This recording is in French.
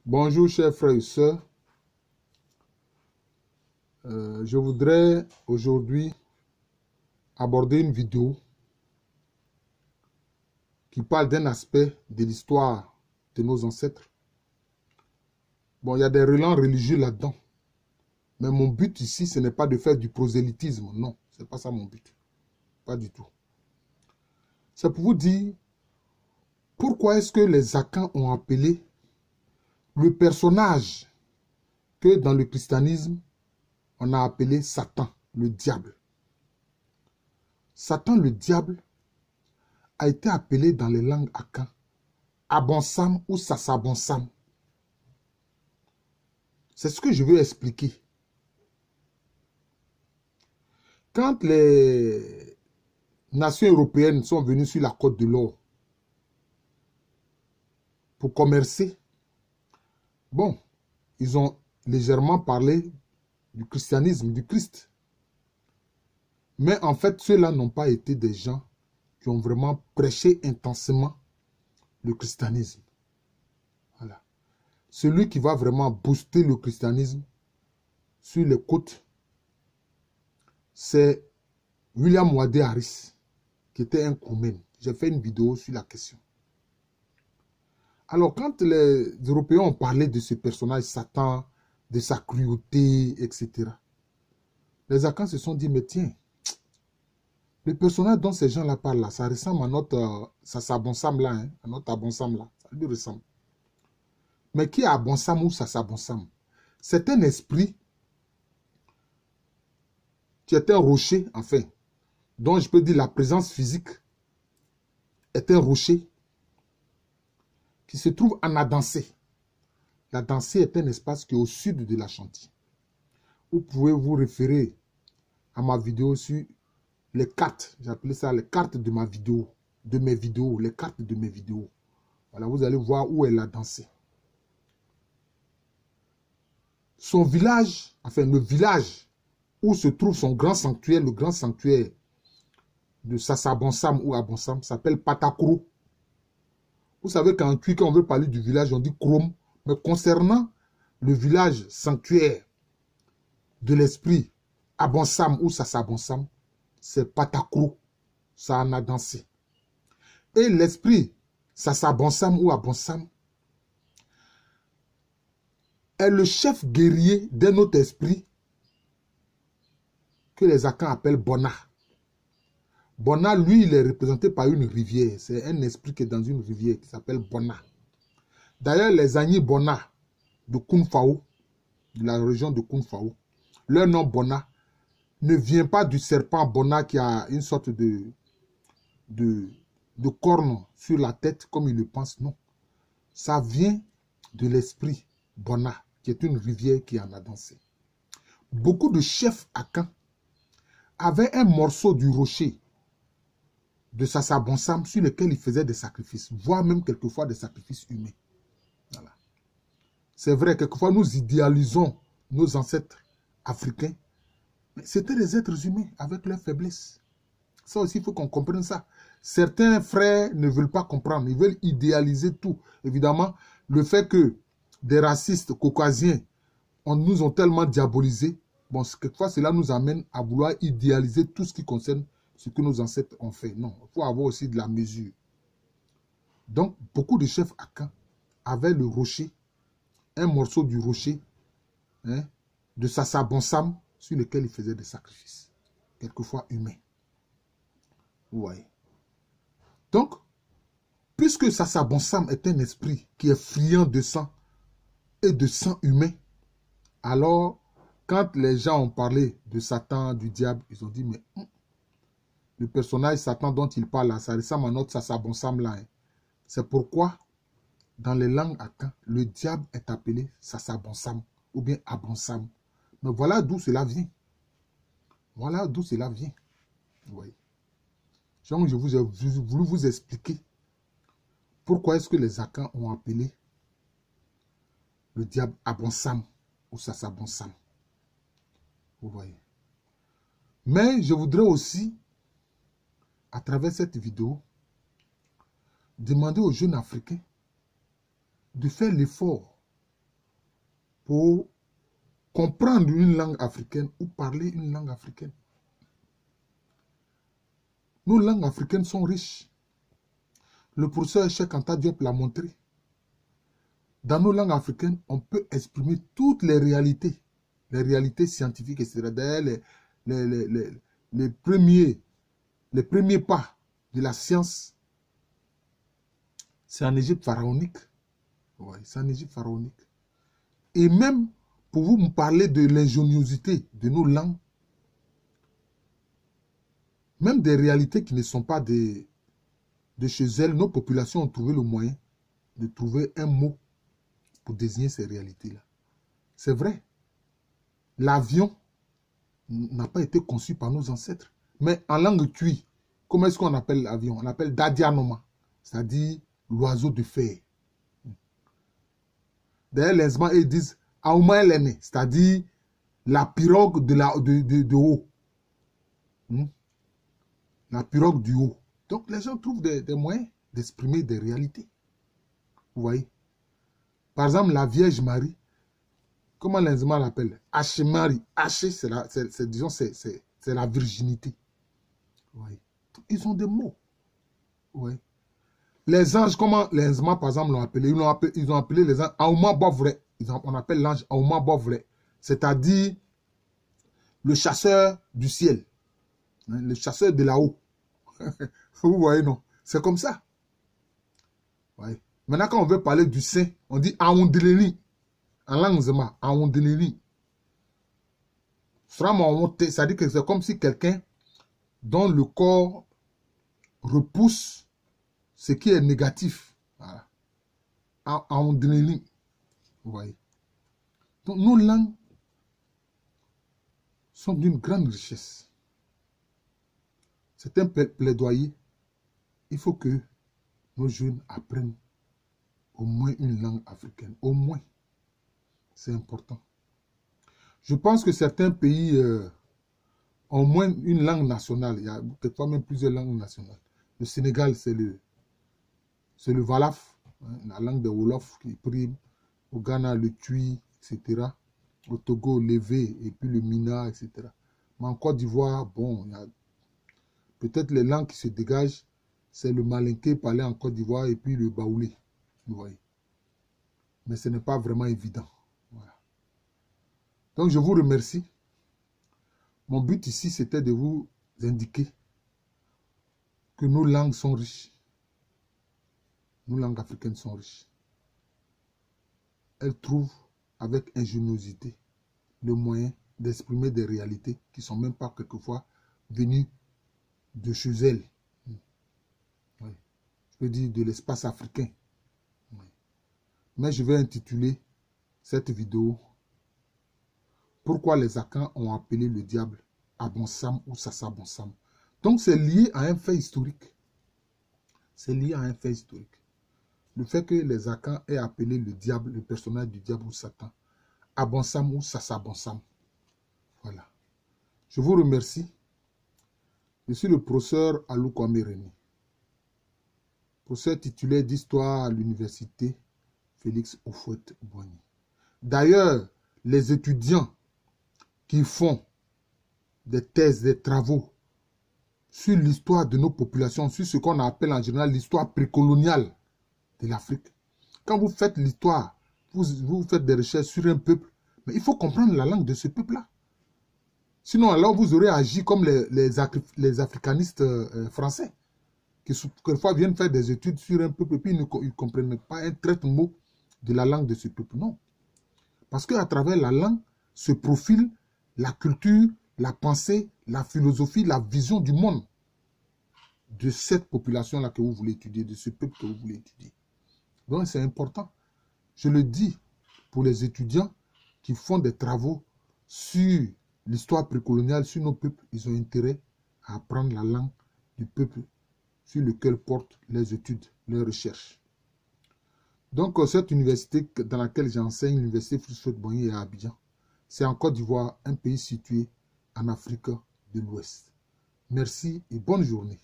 Bonjour chers frères et sœurs, je voudrais aujourd'hui aborder une vidéo qui parle d'un aspect de l'histoire de nos ancêtres. Bon, il y a des relents religieux là-dedans, mais mon but ici, ce n'est pas de faire du prosélytisme, non, ce n'est pas ça mon but, pas du tout. C'est pour vous dire pourquoi est-ce que les Akans ont appelé le personnage que dans le christianisme, on a appelé Satan, le diable. Satan, le diable, a été appelé dans les langues Akan Abonsam ou Sasabonsam. C'est ce que je veux expliquer. Quand les nations européennes sont venues sur la côte de l'Or pour commercer, bon, ils ont légèrement parlé du christianisme, du Christ. Mais en fait, ceux-là n'ont pas été des gens qui ont vraiment prêché intensément le christianisme. Voilà. Celui qui va vraiment booster le christianisme sur les côtes, c'est William Wade Harris, qui était un Koumen. J'ai fait une vidéo sur la question. Alors, quand les Européens ont parlé de ce personnage Satan, de sa cruauté, etc., les Akans se sont dit, mais tiens, le personnage dont ces gens-là parlent là, ça ressemble à notre Sasabonsam là, hein, à notre Abonsam là, ça lui ressemble. Mais qui est Abonsam ou Sasabonsam? C'est un esprit qui est un rocher, enfin, dont je peux dire la présence physique est un rocher qui se trouve en Adansé. La Dansée est un espace qui est au sud de la Chantilly. Vous pouvez vous référer à ma vidéo sur les cartes. J'ai appelé ça les cartes de ma vidéo, de mes vidéos, les cartes de mes vidéos. Voilà, vous allez voir où est la Dansée. Son village, enfin le village où se trouve son grand sanctuaire, le grand sanctuaire de Sasabonsam ou Abonsam, s'appelle Patakro. Vous savez qu'en Cuy, quand on veut parler du village, on dit Krom. Mais concernant le village sanctuaire de l'esprit Abonsam ou Sasabonsam, c'est Patakro. Ça en a dansé. Et l'esprit Sasabonsam ou Abonsam est le chef guerrier d'un autre esprit que les Akans appellent Bona. Bona, lui, il est représenté par une rivière. C'est un esprit qui est dans une rivière qui s'appelle Bona. D'ailleurs, les Agni Bona de Kounfao, de la région de Kounfao, leur nom Bona ne vient pas du serpent Bona qui a une sorte de corne sur la tête, comme il le pense, non. Ça vient de l'esprit Bona, qui est une rivière qui en a dansé. Beaucoup de chefs Akans avaient un morceau du rocher de Sasabonsam sur lequel ils faisaient des sacrifices, voire même quelquefois des sacrifices humains. Voilà. C'est vrai, quelquefois nous idéalisons nos ancêtres africains, mais c'était des êtres humains avec leurs faiblesses. Ça aussi, il faut qu'on comprenne ça. Certains frères ne veulent pas comprendre, ils veulent idéaliser tout. Évidemment, le fait que des racistes caucasiens nous ont tellement diabolisés, bon, quelquefois cela nous amène à vouloir idéaliser tout ce qui concerne ce que nos ancêtres ont fait. Non, il faut avoir aussi de la mesure. Donc, beaucoup de chefs Akans avaient le rocher, un morceau du rocher, hein, de Sasabonsam, sur lequel ils faisaient des sacrifices, quelquefois humains. Vous voyez. Donc, puisque Sasabonsam est un esprit qui est friand de sang et de sang humain, alors, quand les gens ont parlé de Satan, du diable, ils ont dit, mais le personnage Satan dont il parle là, ça ressemble à notre Sasabonsam là. Hein. C'est pourquoi, dans les langues Akans, le diable est appelé Sasabonsam ou bien Abonsam. Mais voilà d'où cela vient. Voilà d'où cela vient. Vous voyez. Donc, je vous ai voulu vous expliquer pourquoi est-ce que les Akans ont appelé le diable Abonsam ou Sasabonsam. Vous voyez. Mais je voudrais aussi, à travers cette vidéo, demander aux jeunes Africains de faire l'effort pour comprendre une langue africaine ou parler une langue africaine. Nos langues africaines sont riches. Le professeur Cheikh Anta Diop l'a montré. Dans nos langues africaines, on peut exprimer toutes les réalités scientifiques, etc. D'ailleurs, les premiers pas de la science, c'est en Égypte pharaonique. Oui, c'est en Égypte pharaonique. Et même, pour vous me parler de l'ingéniosité de nos langues, même des réalités qui ne sont pas de chez elles, nos populations ont trouvé le moyen de trouver un mot pour désigner ces réalités-là. C'est vrai. L'avion n'a pas été conçu par nos ancêtres. Mais en langue tui, comment est-ce qu'on appelle l'avion? On appelle Dadianoma, c'est-à-dire l'oiseau de fer. D'ailleurs, les Zma, ils disent Aouma Elene, c'est-à-dire la pirogue de haut. La pirogue du haut. Donc, les gens trouvent des moyens d'exprimer des réalités. Vous voyez? Par exemple, la Vierge Marie, comment les Zma l'appellent? Hachemari. Haché, c'est la virginité. Vous voyez? Ils ont des mots. Vous voyez? Les anges, comment les Zma, par exemple, l'ont appelé? Ils ont appelé les anges Aouma Bovre. On appelle l'ange Aouma Bovre. C'est-à-dire le chasseur du ciel. Le chasseur de là-haut. Vous voyez, non? C'est comme ça. Ouais. Maintenant, quand on veut parler du saint, on dit Aoundeleni. En langue Zema, Aoundeleni. C'est-à-dire que c'est comme si quelqu'un dont le corps repousse ce qui est négatif. Voilà. Aoundeleni. Vous voyez? Donc, nos langues sont d'une grande richesse. C'est un plaidoyer. Il faut que nos jeunes apprennent au moins une langue africaine. Au moins. C'est important. Je pense que certains pays ont au moins une langue nationale. Il y a quelquefois même plusieurs langues nationales. Le Sénégal, c'est le Wolof, hein, la langue des Wolof qui prime. Au Ghana, le Twi, etc. Au Togo, l'Evé, et puis le Mina, etc. Mais en Côte d'Ivoire, bon, il y a peut-être les langues qui se dégagent, c'est le Malinké parlé en Côte d'Ivoire et puis le Baoulé. Vous voyez. Mais ce n'est pas vraiment évident. Voilà. Donc, je vous remercie. Mon but ici, c'était de vous indiquer que nos langues sont riches. Nos langues africaines sont riches. Elles trouvent avec ingéniosité le moyen d'exprimer des réalités qui ne sont même pas quelquefois venues de chez elles. Oui. Je peux dire de l'espace africain. Oui. Mais je vais intituler cette vidéo « Pourquoi les Akans ont appelé le diable Abonsam ou Sassa Bonsam ?» Donc c'est lié à un fait historique. C'est lié à un fait historique. Le fait que les Akans aient appelé le diable, le personnage du diable ou Satan, Abonsam ou Sassa Bonsam. Voilà. Je vous remercie. Je suis le professeur Alou Kwame Rémy, professeur titulaire d'histoire à l'université Félix Houphouët-Boigny. D'ailleurs, les étudiants qui font des thèses, des travaux sur l'histoire de nos populations, sur ce qu'on appelle en général l'histoire précoloniale de l'Afrique. Quand vous faites l'histoire, vous faites des recherches sur un peuple, mais il faut comprendre la langue de ce peuple-là. Sinon, alors vous aurez agi comme les africanistes français, qui quelquefois viennent faire des études sur un peuple, et puis ils ne comprennent pas un trait de mot de la langue de ce peuple. Non. Parce qu'à travers la langue se profile la culture, la pensée, la philosophie, la vision du monde de cette population-là que vous voulez étudier, de ce peuple que vous voulez étudier. Donc c'est important. Je le dis pour les étudiants qui font des travaux sur l'histoire précoloniale, sur nos peuples, ils ont intérêt à apprendre la langue du peuple sur lequel portent leurs études, leurs recherches. Donc cette université dans laquelle j'enseigne, l'université Félix Houphouët-Boigny à Abidjan, c'est en Côte d'Ivoire, un pays situé en Afrique de l'Ouest. Merci et bonne journée.